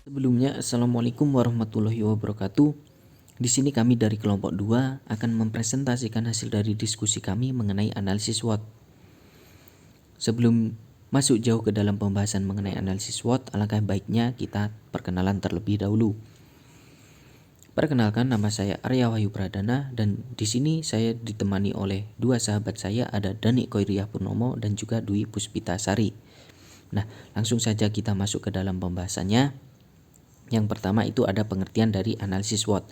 Sebelumnya, Assalamualaikum warahmatullahi wabarakatuh. Di sini kami dari kelompok 2 akan mempresentasikan hasil dari diskusi kami mengenai analisis SWOT. Sebelum masuk jauh ke dalam pembahasan mengenai analisis SWOT, alangkah baiknya kita perkenalan terlebih dahulu. Perkenalkan, nama saya Arya Wahyu Pradana dan di sini saya ditemani oleh dua sahabat saya, ada Dani Koiriah Purnomo dan juga Dwi Puspitasari. Nah, langsung saja kita masuk ke dalam pembahasannya. Yang pertama itu ada pengertian dari analisis SWOT.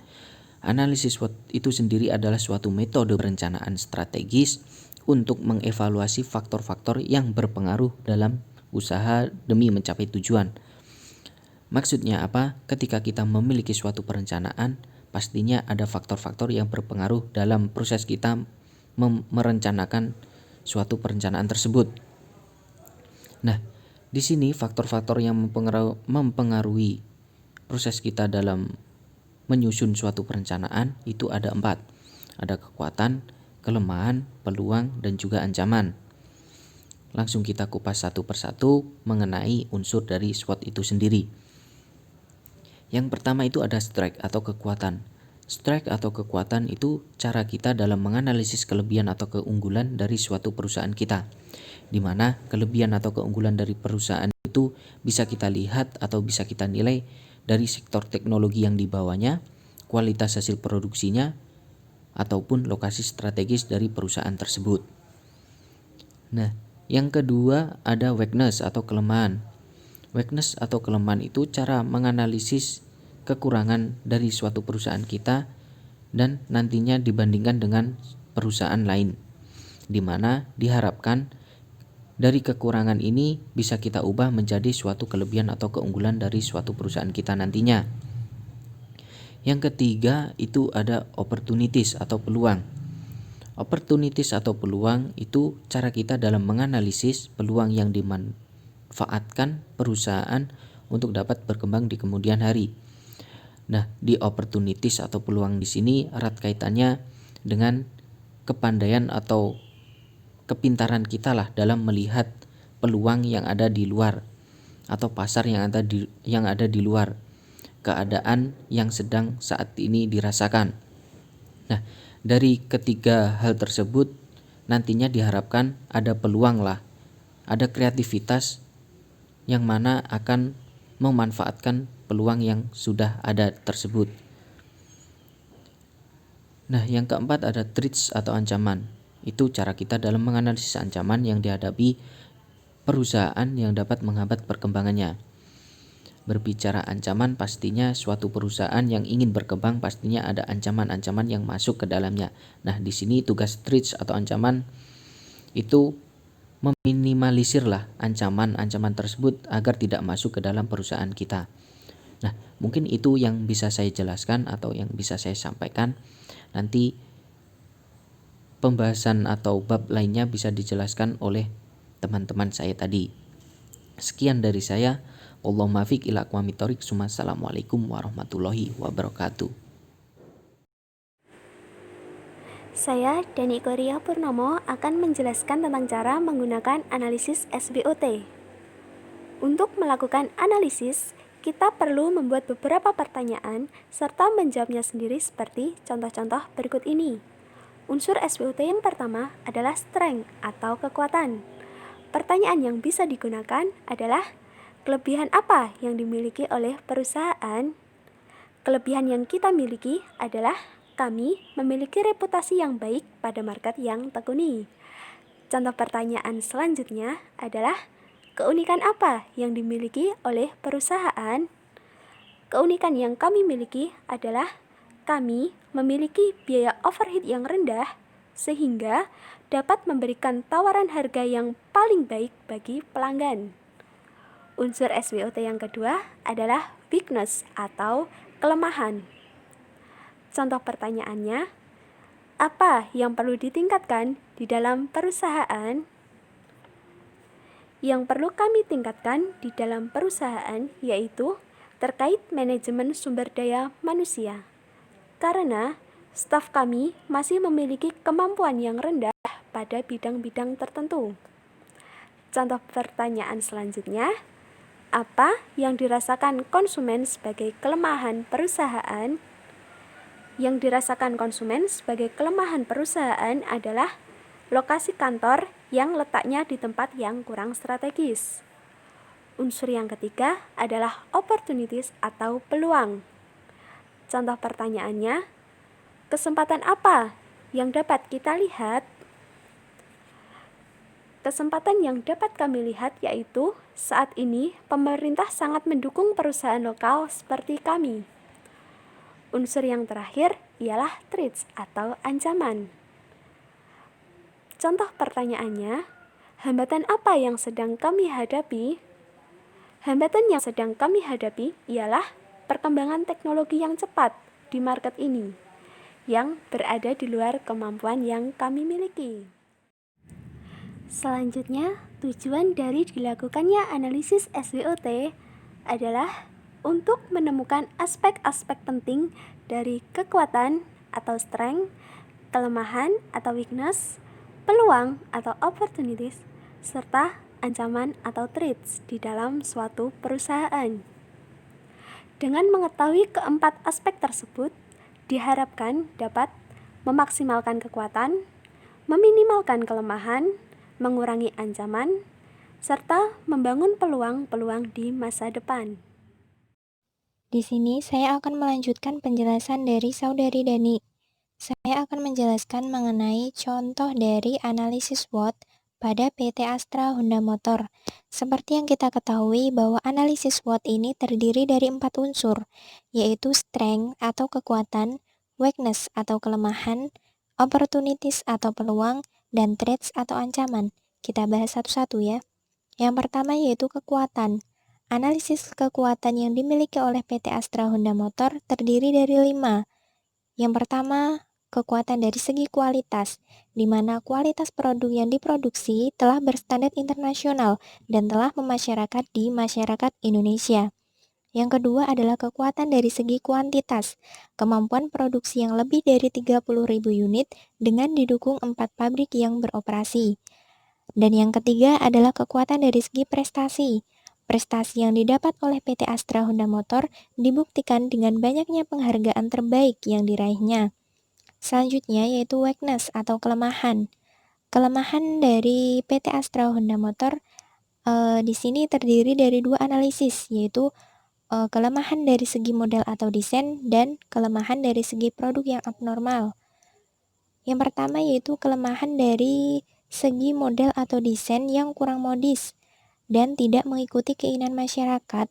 Analisis SWOT itu sendiri adalah suatu metode perencanaan strategis untuk mengevaluasi faktor-faktor yang berpengaruh dalam usaha demi mencapai tujuan. Maksudnya apa? Ketika kita memiliki suatu perencanaan, pastinya ada faktor-faktor yang berpengaruh dalam proses kita merencanakan suatu perencanaan tersebut. Nah, di sini faktor-faktor yang mempengaruhi proses kita dalam menyusun suatu perencanaan itu ada 4. Ada kekuatan, kelemahan, peluang, dan juga ancaman. Langsung kita kupas satu persatu mengenai unsur dari SWOT itu sendiri. Yang pertama itu ada strength atau kekuatan. Strength atau kekuatan itu cara kita dalam menganalisis kelebihan atau keunggulan dari suatu perusahaan kita, di mana kelebihan atau keunggulan dari perusahaan itu bisa kita lihat atau bisa kita nilai dari sektor teknologi yang dibawanya, kualitas hasil produksinya, ataupun lokasi strategis dari perusahaan tersebut. Nah, yang kedua ada weakness atau kelemahan. Weakness atau kelemahan itu cara menganalisis kekurangan dari suatu perusahaan kita dan nantinya dibandingkan dengan perusahaan lain, di mana diharapkan dari kekurangan ini bisa kita ubah menjadi suatu kelebihan atau keunggulan dari suatu perusahaan kita nantinya. Yang ketiga itu ada opportunities atau peluang. Opportunities atau peluang itu cara kita dalam menganalisis peluang yang dimanfaatkan perusahaan untuk dapat berkembang di kemudian hari. Nah, di opportunities atau peluang di sini erat kaitannya dengan kepandaian atau kepintaran kita lah dalam melihat peluang yang ada di luar atau pasar yang ada di luar, keadaan yang sedang saat ini dirasakan. Nah, dari ketiga hal tersebut nantinya diharapkan ada peluang lah, ada kreativitas yang mana akan memanfaatkan peluang yang sudah ada tersebut. Nah, yang keempat ada threats atau ancaman. Itu cara kita dalam menganalisis ancaman yang dihadapi perusahaan yang dapat menghambat perkembangannya. Berbicara ancaman, pastinya suatu perusahaan yang ingin berkembang pastinya ada ancaman-ancaman yang masuk ke dalamnya. Nah, di sini tugas threats atau ancaman itu meminimalisirlah ancaman-ancaman tersebut agar tidak masuk ke dalam perusahaan kita. Nah, mungkin itu yang bisa saya jelaskan atau yang bisa saya sampaikan. Nanti pembahasan atau bab lainnya bisa dijelaskan oleh teman-teman saya tadi. Sekian dari saya. Wallahul muwaffiq ila aqwamit thoriq. Assalamualaikum warahmatullahi wabarakatuh. Saya Dani Koiriah Purnomo akan menjelaskan tentang cara menggunakan analisis SWOT. Untuk melakukan analisis, kita perlu membuat beberapa pertanyaan serta menjawabnya sendiri seperti contoh-contoh berikut ini. Unsur SWOT yang pertama adalah strength atau kekuatan. Pertanyaan yang bisa digunakan adalah kelebihan apa yang dimiliki oleh perusahaan? Kelebihan yang kita miliki adalah kami memiliki reputasi yang baik pada market yang tekuni. Contoh pertanyaan selanjutnya adalah keunikan apa yang dimiliki oleh perusahaan? Keunikan yang kami miliki adalah kami memiliki biaya overhead yang rendah sehingga dapat memberikan tawaran harga yang paling baik bagi pelanggan. Unsur SWOT yang kedua adalah weakness atau kelemahan. Contoh pertanyaannya, apa yang perlu ditingkatkan di dalam perusahaan? Yang perlu kami tingkatkan di dalam perusahaan yaitu terkait manajemen sumber daya manusia. Karena staf kami masih memiliki kemampuan yang rendah pada bidang-bidang tertentu. Contoh pertanyaan selanjutnya, Apa yang dirasakan konsumen sebagai kelemahan perusahaan? Yang dirasakan konsumen sebagai kelemahan perusahaan adalah lokasi kantor yang letaknya di tempat yang kurang strategis. Unsur yang ketiga adalah opportunities atau peluang. Contoh pertanyaannya, kesempatan apa yang dapat kita lihat? Kesempatan yang dapat kami lihat yaitu saat ini pemerintah sangat mendukung perusahaan lokal seperti kami. Unsur yang terakhir ialah threats atau ancaman. Contoh pertanyaannya, hambatan apa yang sedang kami hadapi? Hambatan yang sedang kami hadapi ialah perkembangan teknologi yang cepat di market ini, yang berada di luar kemampuan yang kami miliki. Selanjutnya, tujuan dari dilakukannya analisis SWOT adalah untuk menemukan aspek-aspek penting dari kekuatan atau strength, kelemahan atau weakness, peluang atau opportunities, serta ancaman atau threats di dalam suatu perusahaan. Dengan mengetahui keempat aspek tersebut, diharapkan dapat memaksimalkan kekuatan, meminimalkan kelemahan, mengurangi ancaman, serta membangun peluang-peluang di masa depan. Di sini saya akan melanjutkan penjelasan dari Saudari Dani. Saya akan menjelaskan mengenai contoh dari analisis SWOT pada PT Astra Honda Motor. Seperti yang kita ketahui bahwa analisis SWOT ini terdiri dari 4 unsur, yaitu strength atau kekuatan, weakness atau kelemahan, opportunities atau peluang, dan threats atau ancaman. Kita bahas satu-satu ya. Yang pertama yaitu kekuatan. Analisis kekuatan yang dimiliki oleh PT Astra Honda Motor terdiri dari 5. Yang pertama, kekuatan dari segi kualitas, di mana kualitas produk yang diproduksi telah berstandar internasional dan telah memasyarakat di masyarakat Indonesia. Yang kedua adalah kekuatan dari segi kuantitas, kemampuan produksi yang lebih dari 30.000 unit dengan didukung 4 pabrik yang beroperasi. Dan yang ketiga adalah kekuatan dari segi prestasi. Prestasi yang didapat oleh PT Astra Honda Motor dibuktikan dengan banyaknya penghargaan terbaik yang diraihnya. Selanjutnya yaitu weakness atau kelemahan. Kelemahan dari PT Astra Honda Motor di sini terdiri dari 2 analisis, yaitu kelemahan dari segi model atau desain dan kelemahan dari segi produk yang abnormal. Yang pertama yaitu kelemahan dari segi model atau desain yang kurang modis dan tidak mengikuti keinginan masyarakat.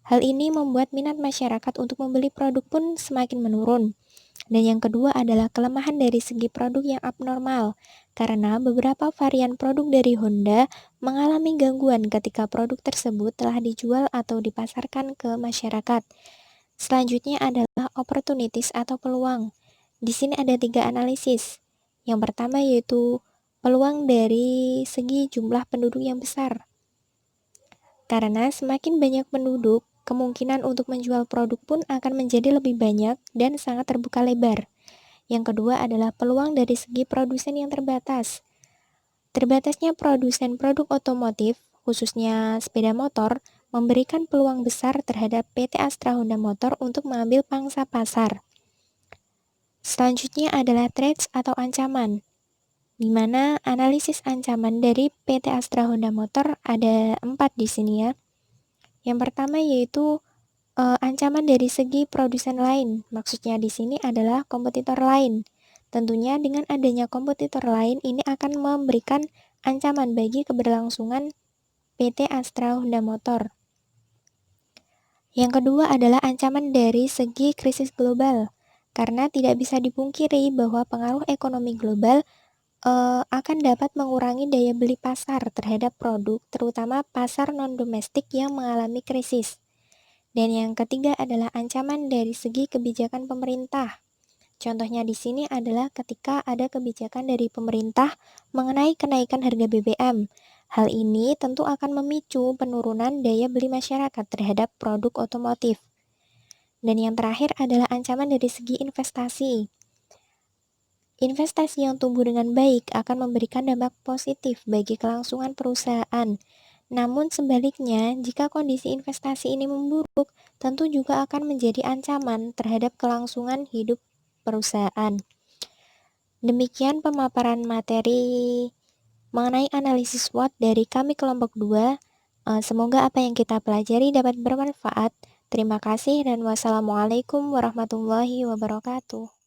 Hal ini membuat minat masyarakat untuk membeli produk pun semakin menurun. Dan yang kedua adalah kelemahan dari segi produk yang abnormal, karena beberapa varian produk dari Honda mengalami gangguan ketika produk tersebut telah dijual atau dipasarkan ke masyarakat. Selanjutnya adalah opportunities atau peluang. Di sini ada 3 analisis. Yang pertama yaitu peluang dari segi jumlah penduduk yang besar. Karena semakin banyak penduduk, kemungkinan untuk menjual produk pun akan menjadi lebih banyak dan sangat terbuka lebar. Yang kedua adalah peluang dari segi produsen yang terbatas. Terbatasnya produsen produk otomotif, khususnya sepeda motor, memberikan peluang besar terhadap PT Astra Honda Motor untuk mengambil pangsa pasar. Selanjutnya adalah threats atau ancaman, di mana analisis ancaman dari PT Astra Honda Motor ada 4 di sini ya. Yang pertama yaitu ancaman dari segi produsen lain. Maksudnya di sini adalah kompetitor lain. Tentunya dengan adanya kompetitor lain ini akan memberikan ancaman bagi keberlangsungan PT Astra Honda Motor. Yang kedua adalah ancaman dari segi krisis global, karena tidak bisa dipungkiri bahwa pengaruh ekonomi global akan dapat mengurangi daya beli pasar terhadap produk, terutama pasar non-domestik yang mengalami krisis. Dan yang ketiga adalah ancaman dari segi kebijakan pemerintah. Contohnya di sini adalah ketika ada kebijakan dari pemerintah mengenai kenaikan harga BBM. Hal ini tentu akan memicu penurunan daya beli masyarakat terhadap produk otomotif. Dan yang terakhir adalah ancaman dari segi investasi. Investasi yang tumbuh dengan baik akan memberikan dampak positif bagi kelangsungan perusahaan. Namun sebaliknya, jika kondisi investasi ini memburuk, tentu juga akan menjadi ancaman terhadap kelangsungan hidup perusahaan. Demikian pemaparan materi mengenai analisis SWOT dari kami kelompok 2. Semoga apa yang kita pelajari dapat bermanfaat. Terima kasih dan wassalamualaikum warahmatullahi wabarakatuh.